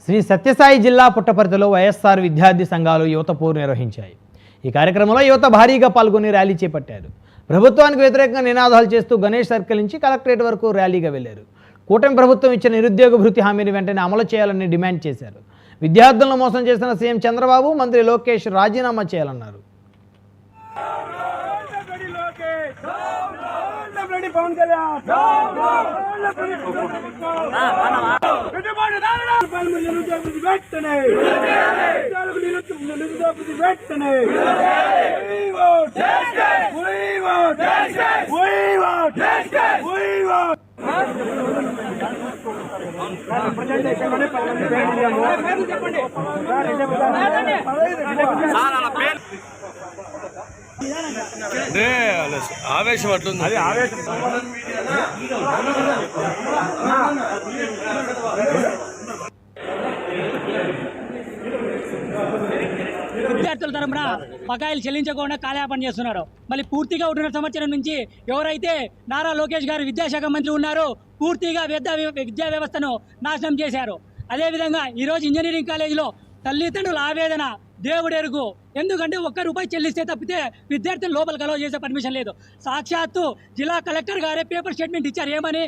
శ్రీ సత్యసాయి జిల్లా పుట్టపర్తిలో వైఎస్ఆర్ విద్యార్థి సంఘాలు యువత పోరు నిర్వహించాయి. ఈ కార్యక్రమంలో యువత భారీగా పాల్గొని ర్యాలీ చేపట్టారు. ప్రభుత్వానికి వ్యతిరేకంగా నినాదాలు చేస్తూ గణేష్ సర్కిల్ నుంచి కలెక్టరేట్ వరకు ర్యాలీగా వెళ్లారు. కూటమి ప్రభుత్వం ఇచ్చిన నిరుద్యోగ భృతి హామీని వెంటనే అమలు చేయాలని డిమాండ్ చేశారు. విద్యార్థులను మోసం చేసిన సీఎం చంద్రబాబు, మంత్రి లోకేష్ రాజీనామా చేయాలన్నారు. ఆవేశం అట్లుంది. అది ఆవేశం. విద్యార్థుల తరపున బకాయిలు చెల్లించకుండా కాలయాపన చేస్తున్నారు. మళ్ళీ పూర్తిగా 1.5 సంవత్సరం నుంచి ఎవరైతే నారా లోకేష్ గారు విద్యాశాఖ మంత్రి ఉన్నారో పూర్తిగా విద్యా వ్యవస్థను నాశనం చేశారు. అదేవిధంగా ఈరోజు ఇంజనీరింగ్ కాలేజీలో తల్లిదండ్రుల ఆవేదన దేవుడెరుగు. ఎందుకంటే ₹1 చెల్లిస్తే తప్పితే విద్యార్థులు లోపలికి అలౌ చేసే పర్మిషన్ లేదు. సాక్షాత్తు జిల్లా కలెక్టర్ గారే పేపర్ స్టేట్మెంట్ ఇచ్చారు. ఏమని?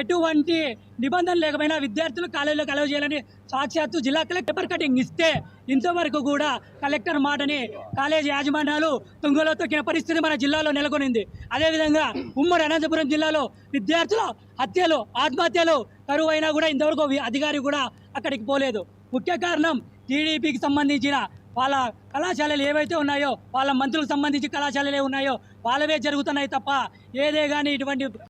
ఎటువంటి నిబంధన లేకపోయినా విద్యార్థులు కాలేజీలోకి అలౌ చేయాలని సాక్షాత్తు జిల్లా కలెక్టర్ పేపర్ కటింగ్ ఇస్తే ఇంతవరకు కూడా కలెక్టర్ మాటని కాలేజీ యాజమాన్యాలు తుంగలో తొక్కిన పరిస్థితి మన జిల్లాలో నెలకొనింది. అదేవిధంగా ఉమ్మడి అనంతపురం జిల్లాలో విద్యార్థుల హత్యలు, ఆత్మహత్యలు కరువైనా కూడా ఇంతవరకు అధికారి కూడా అక్కడికి పోలేదు. ముఖ్య కారణం టీడీపీకి సంబంధించిన వాళ్ళ కళాశాలలు ఏవైతే ఉన్నాయో, వాళ్ళ మంత్రులకు సంబంధించి కళాశాలలు ఉన్నాయో వాళ్ళవే జరుగుతున్నాయి తప్ప ఏదే కానీ ఇటువంటి